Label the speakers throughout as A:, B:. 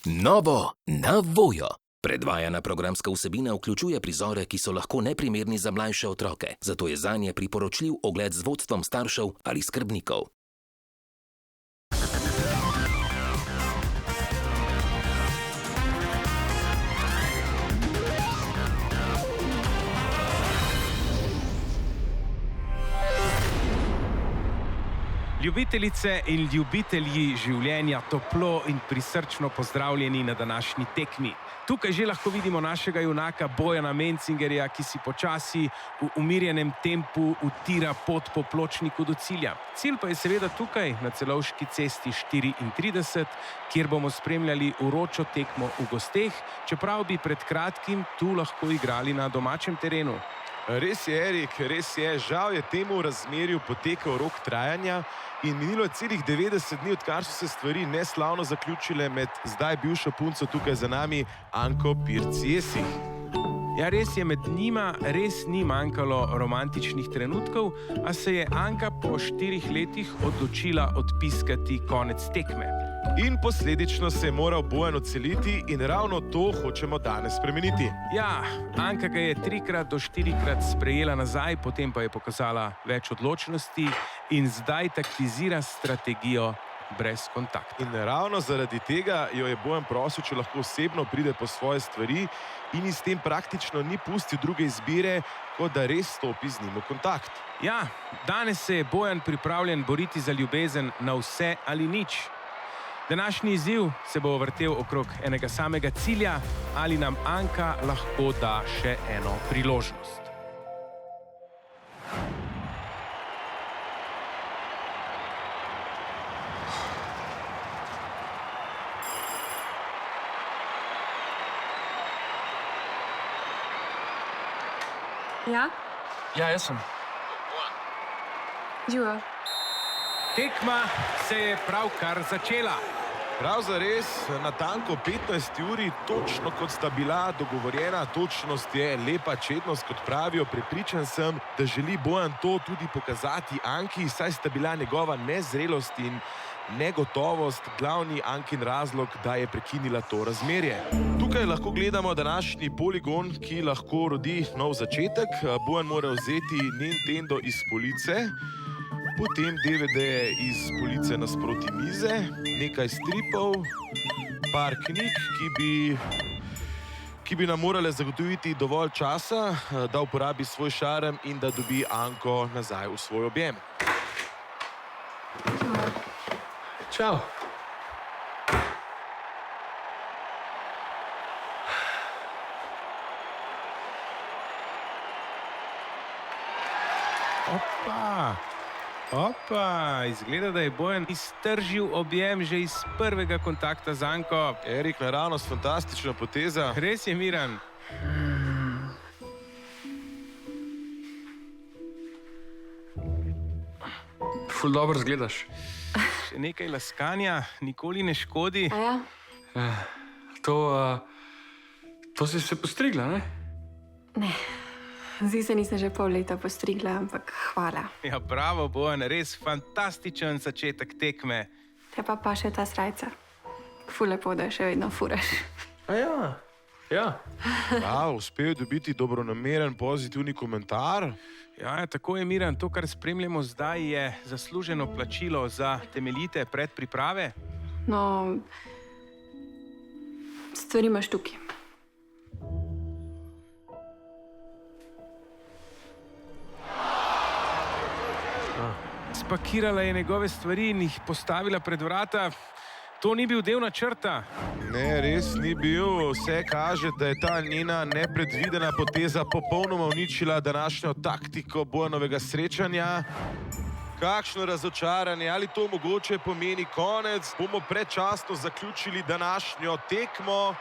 A: Novo na Voyo. Predvajana programska vsebina vključuje prizore, ki so lahko neprimerni za mlajše otroke, zato je zanje priporočljiv ogled z vodstvom staršev ali skrbnikov.
B: Ljubitelice in ljubitelji življenja, toplo in prisrčno pozdravljeni na današnji tekmi. Tukaj že lahko vidimo našega junaka Bojana Mencingerja, ki si počasi v umirjenem tempu utira pot po pločniku do cilja. Cilj pa je seveda tukaj, na Celovški cesti 34, kjer bomo spremljali vročo tekmo v gosteh, čeprav bi pred kratkim tu lahko igrali na domačem terenu.
C: Res je, Erik, res je. Žal je temu razmerju potekel rok trajanja in minilo je celih 90 dni, odkar so se stvari neslavno zaključile med zdaj bivšo punco tukaj za nami, Anko Pirc-Jesih.
B: Ja, res je, med njima res ni manjkalo romantičnih trenutkov, a se je Anka po 4 letih odločila odpiskati konec tekme.
C: In posledično se je moral Bojan odseliti in ravno to hočemo danes spremeniti.
B: Ja, Anka ga je 3 do 4 sprejela nazaj, potem pa je pokazala več odločnosti in zdaj taktizira strategijo brez kontakta.
C: In ravno zaradi tega jo je Bojan prosil, če lahko osebno pride po svoje stvari in s tem praktično ni pustil druge izbire, kot da res stopi z njim v kontakt.
B: Ja, danes se je Bojan pripravljen boriti za ljubezen na vse ali nič. Današnji izziv se bo vrtel okrog enega samega cilja, ali nam Anka lahko da še eno priložnost.
D: Ja?
E: Ja, jaz sem.
D: Živo.
B: Tekma se je pravkar začela.
C: Prav zares, natanko 15 uri, točno kot sta bila dogovorjena, točnost je lepa čednost, kot pravijo. Prepričan sem, da želi Bojan to tudi pokazati Anki, saj sta bila njegova nezrelost in negotovost glavni Ankin razlog, da je prekinila to razmerje. Tukaj lahko gledamo današnji poligon, ki lahko rodi nov začetek. Bojan mora vzeti Nintendo iz police, potem DVD iz police nasproti mize, nekaj stripov, par knjig, ki bi nam morale zagotoviti dovolj časa, da uporabi svoj šarm in da dobi Anko nazaj v svoj objem.
E: Čau.
B: Opa, izgleda, da je Bojan iztržil objem že iz prvega kontakta z Anko.
C: Erik, naravnost fantastična poteza.
B: Res je, Miran.
E: Ful dobro izgledaš.
B: Še nekaj laskanja, nikoli ne škodi.
D: A ja?
E: To si se postrigla, ne?
D: Ne. Zdi se, nisem že pol leta postrigla, ampak hvala.
B: Ja, bravo, Bojan, res fantastičen začetek tekme.
D: Te pa še ta srajca. Ful lepo, da še vedno furaš.
E: A ja, ja.
C: Ja, uspel je dobiti dobronameren, pozitivni komentar.
B: Ja, tako je, Miran, to, kar spremljamo zdaj, je zasluženo plačilo za temeljite predpriprave.
D: No, stvari imaš tukaj.
B: Spakirala je njegove stvari in jih postavila pred vrata. To ni bil del načrta.
C: Ne, res ni bil. Vse kaže, da je ta njena nepredvidena poteza popolnoma uničila današnjo taktiko Bojanovega srečanja. Kakšno razočaranje, ali to mogoče pomeni konec? Bomo predčasno zaključili današnjo tekmo.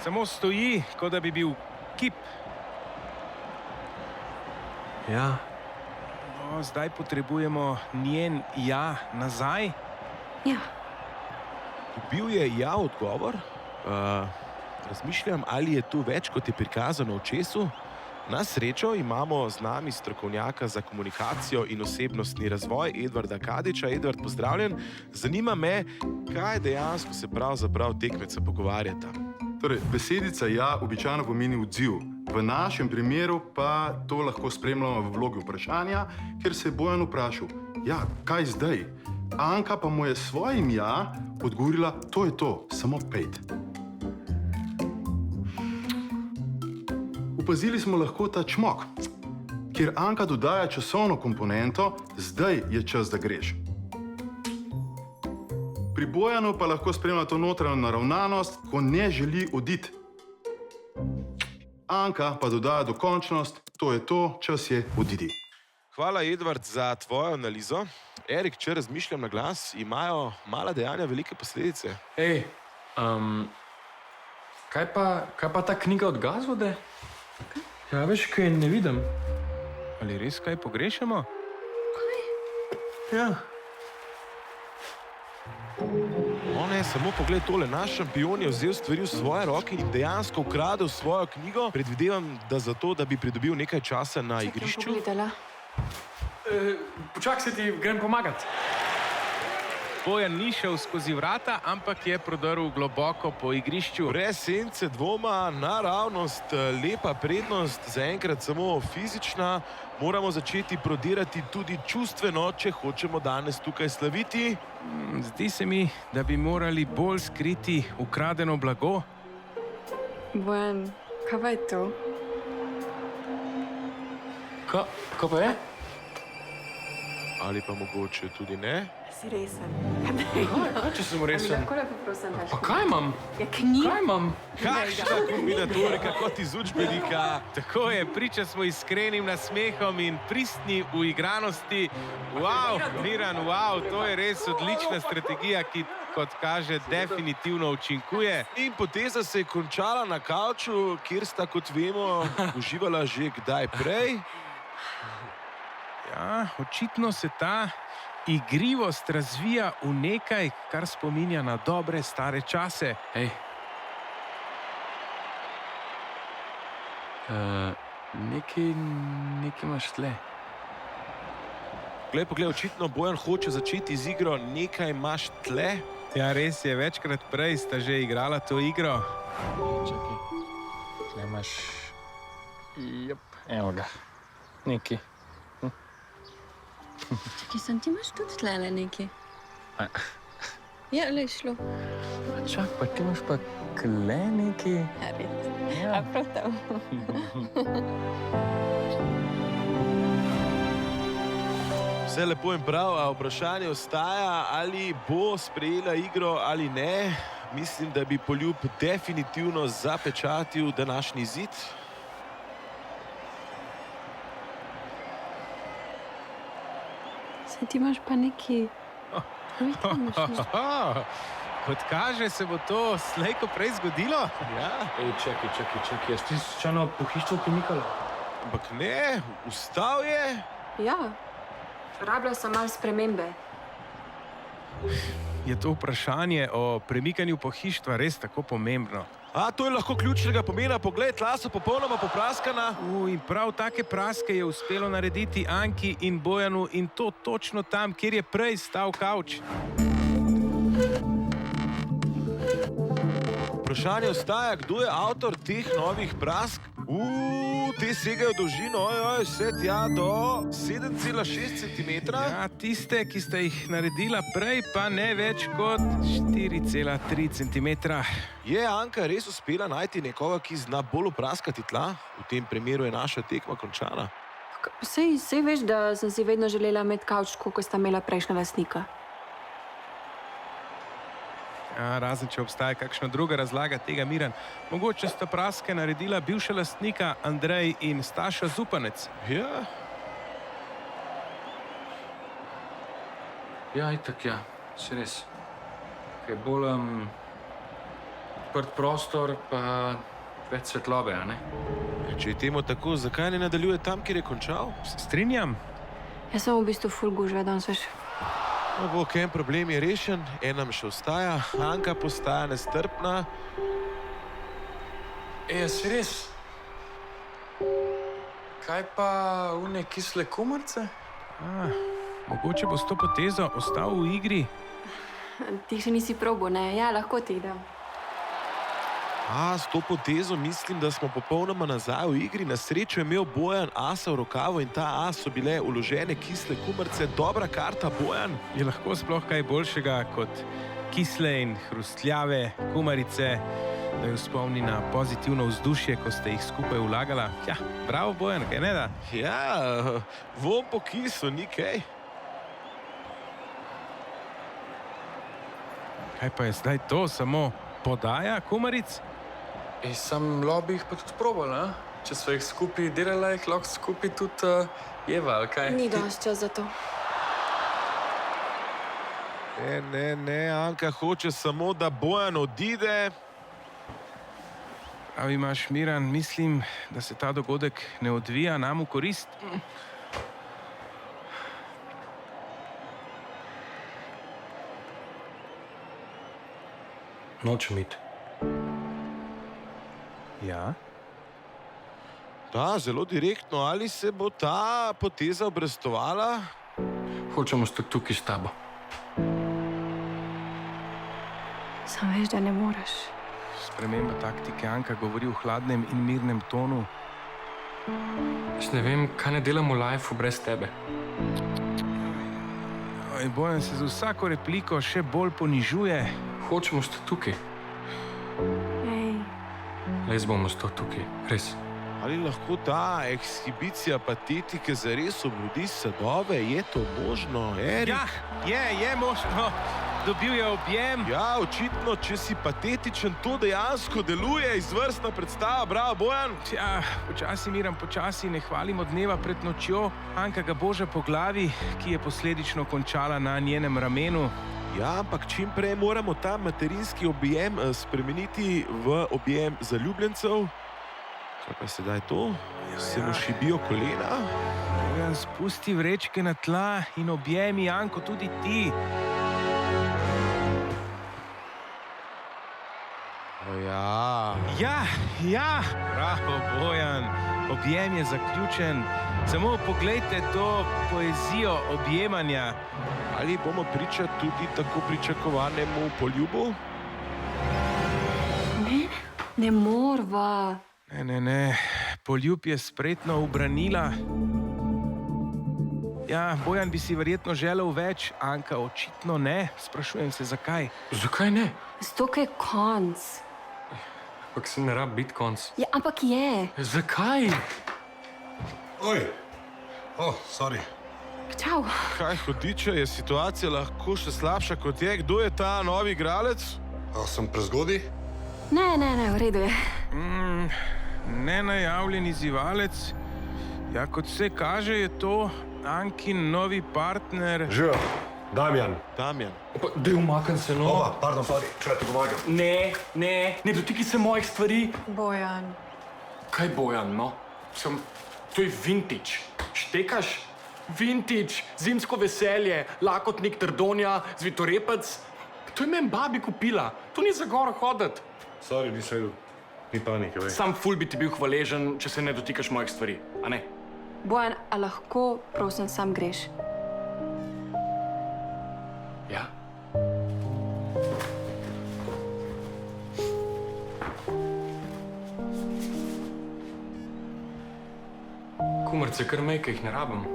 B: Samo stoji, kot da bi bil kip.
E: Ja.
B: No, zdaj potrebujemo njen ja nazaj.
D: Ja.
C: Bil je ja odgovor. Razmišljam, ali je tu več, kot je prikazano v očesu. Na srečo imamo z nami strokovnjaka za komunikacijo in osebnostni razvoj Edvarda Kadiča. Edvard, pozdravljen. Zanima me, kaj dejansko se pravzaprav tekmeca pogovarjata.
F: Torej, besedica ja običajno pomeni odziv. V našem primeru pa to lahko spremljamo v vlogi vprašanja, ker se je Bojan vprašal, ja, kaj zdaj? Anka pa mu je s svojim ja odgovorila, to je to, samo pejt. Opazili smo lahko ta čmok, kjer Anka dodaja časovno komponento, zdaj je čas, da greš. Pri Bojanu pa lahko spremlja to notranjo naravnanost, ko ne želi oditi. Anka pa dodaja dokončnost, to je to, čas je, odidi.
C: Hvala, Edvard, za tvojo analizo. Erik, če razmišljam na glas, imajo mala dejanja velike posledice.
E: Ej, kaj pa ta knjiga od Gazvode? Ja, veš, kaj ne vidim.
B: Ali res kaj pogrešamo?
E: Ja.
C: No ne, samo pogled tole, naš šampion je vzel stvari v svoje roke in dejansko ukradel svojo knjigo. Predvidevam, da zato, da bi pridobil nekaj časa na igrišču.
E: Počakaj, se ti grem pomagati.
B: Bojan ni šel skozi vrata, ampak je prodrl globoko po igrišču.
C: Brez sence dvoma, naravnost, lepa prednost, zaenkrat samo fizična. Moramo začeti prodirati tudi čustveno, če hočemo danes tukaj slaviti.
B: Zdi se mi, da bi morali bolj skriti ukradeno blago.
D: Bojan, kaj pa je to?
E: Kaj pa je?
C: Ali pa mogoče tudi ne?
D: Si resen.
E: Kaj, če sem resen?
D: Lahko lepo prosim daš.
E: Pa kaj imam?
D: Ja, knjiga.
E: Kaj imam?
C: Kakšna kombinatorika kot iz učbenika.
B: Tako je, priča smo iskrenim nasmehom in pristni uigranosti. Wow, Miran, wow, to je res odlična strategija, ki, kot kaže, definitivno učinkuje.
C: In poteza se je končala na kavču, kjer sta, kot vemo, uživala že kdaj prej.
B: Ja, očitno se ta igrivost razvija v nekaj, kar spominja na dobre stare čase.
E: Ej. Nekaj imaš tle.
C: Poglej, očitno Bojan hoče začeti z igro Nekaj imaš tle.
B: Ja, res je, večkrat prej sta že igrala to igro.
E: Čakaj. Tle imaš... Jep, evo ga. Nekaj.
G: Čakaj, sem ti imaš tudi tlele nekaj? Ja, le šlo.
E: Čak, pa ti imaš pa kle nekaj?
G: Ja, res. A prav tam.
C: Vse lepo in prav, a vprašanje ostaja, ali bo sprejela igro ali ne. Mislim, da bi Poljub definitivno zapečatil današnji izid.
D: Se ti imaš pa neki...
B: Kot kaže, se bo to slejko prej zgodilo.
C: Ja,
E: Ej, čakaj. Jaz ti slučajno pohištvo pomikala?
C: ampak ne, vstal je.
D: Ja, rabila sem malo spremembe.
B: Je to vprašanje o premikanju pohištva res tako pomembno?
C: A, to je lahko ključnega pomena. Poglej, tla so popolnoma popraskana.
B: In prav take praske je uspelo narediti Anki in Bojanu in to točno tam, kjer je prej stal kavč.
C: Vprašanje ostaja, kdo je avtor teh novih prask? Te segajo v dolžino, vse tja do 7,6 cm.
B: Ja, tiste, ki sta jih naredila prej, pa ne več kot 4,3 cm.
C: Je Anka res uspela najti nekoga, ki zna bolj opraskati tla? V tem primeru je naša tekma končana.
D: Sej veš, da sem si vedno želela imeti kavč, kot sta imela prejšnja lastnika.
B: Ja, razen, če obstaja kakšna druga razlaga tega, Miran. Mogoče sta praske naredila bivša lastnika Andrej in Staša Zupanec.
C: Ja,
E: Ja, itak ja, se res. Kaj bolj odprt prostor, pa več svetlobe, a ne?
C: če je temu tako, zakaj ne nadaljuje tam, kjer je končal?
B: Strinjam.
D: Jaz sem v bistvu ful gužva danes, veš.
C: No, bo, en problem je rešen, en nam še ostaja. Anka postaja nestrpna.
E: Si res? Kaj pa une kisle kumarce?
B: Mogoče bo s to potezo ostal v igri.
D: Ti še nisi probo, ne? Ja, lahko ti dam.
C: S to potezo mislim, da smo popolnoma nazaj v igri. Na srečo je imel Bojan asa v rokavu in ta as so bile vložene kisle kumarce. Dobra karta, Bojan.
B: Je lahko sploh kaj boljšega kot kisle in hrustljave kumarice, da jo spomni na pozitivno vzdušje, ko ste jih skupaj vlagala. Ja, bravo, Bojan, kaj ne da?
C: Ja, vom po kisu, ni kaj.
B: Kaj pa je zdaj to, samo podaja kumaric?
E: Sam lobby jih pa tudi probal, ne? Če so jih skupaj delala, jih lahko skupaj tudi jeva, ali kaj?
D: Ni dosti čas za to.
C: Ne, Anka hoče samo, da Bojan odide.
B: A imaš, Miran, mislim, da se ta dogodek ne odvija nam v korist.
E: Nočem iti.
B: Ja?
C: Da, zelo direktno. Ali se bo ta poteza obrestovala?
E: Hočem ostati tukaj s tabo.
D: Sam veš, da ne moreš.
B: Sprememba taktike Anka govori v hladnem in mirnem tonu.
E: Jaz ne vem, kaj ne delam v lifeu brez tebe.
B: Bojan se z vsako repliko še bolj ponižuje.
E: Hočem ostati tukaj. Les bom ostal tukaj, res.
C: Ali lahko ta ekshibicija patetike zares obudi sadove? Je to možno, Erik?
B: Ja, je možno. Dobil je objem.
C: Ja, očitno, če si patetičen, to dejansko deluje. Izvrstna predstava, bravo, Bojan.
B: Ja, počasi, Miran, počasi, ne hvalimo dneva pred nočjo. Anka ga boža po glavi, ki je posledično končala na njenem ramenu.
C: Ja, ampak čim prej moramo ta materinski objem spremeniti v objem zaljubljencev. Kaj pa sedaj to? Se mu šibijo kolena?
B: Bojan, spusti vrečke na tla in objemi Anko tudi ti. Ja, bravo, Bojan. Objem je zaključen. Samo poglejte to poezijo objemanja.
C: Ali bomo priča tudi tako pričakovanemu poljubu?
D: Ne morva.
B: Ne. Poljub je spretno ubranila. Ja, Bojan bi si verjetno želel več, Anka očitno ne. Sprašujem se, zakaj?
E: Zakaj ne?
D: Zato, ker je konc.
E: Ampak se ne rab biti konc.
D: Ja, ampak je.
E: Zakaj?
H: Oj, sorry.
D: Čau.
C: Kaj hudiče, je situacija lahko še slabša kot je? Kdo je ta novi igralec?
H: Sem prezgodaj?
D: Ne, v redu je.
B: Nenajavljen izzivalec. Ja, kot vse kaže, je to Ankin novi partner.
H: Živijo, Damjan.
E: Dej umaknem se, no.
H: Pardon, sorry, če ti pomagam.
E: Ne dotikaj se mojih stvari.
D: Bojan.
E: Kaj Bojan, no? To je vintage. Štekaš? Vintage, zimsko veselje, lakotnik Trdonja, zvitorepec. To je meni babi kupila. To ni za gor hoditi.
H: Sorry, nisem vedel. Ni panike, vej.
E: Sam ful bi ti bil hvaležen, če se ne dotikaš mojih stvari, a ne?
D: Bojan, a lahko, prosim, sam greš?
E: Ja. Kumarce kar mejke, jih ne rabim.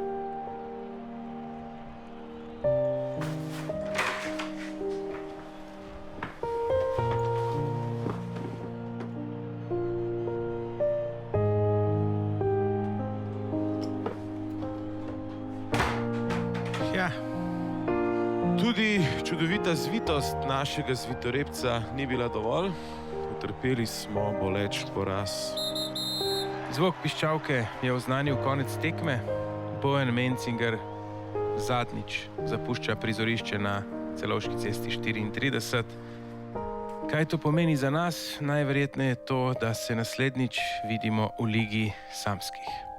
C: Tudi čudovita zvitost našega zvitorepca ni bila dovolj. Utrpeli smo boleč poraz.
B: Zvok piščalke je oznanil konec tekme. Bojan Mencinger zadnjič zapušča prizorišče na Celovški cesti 34. Kaj to pomeni za nas? Najverjetneje to, da se naslednjič vidimo v Ligi samskih.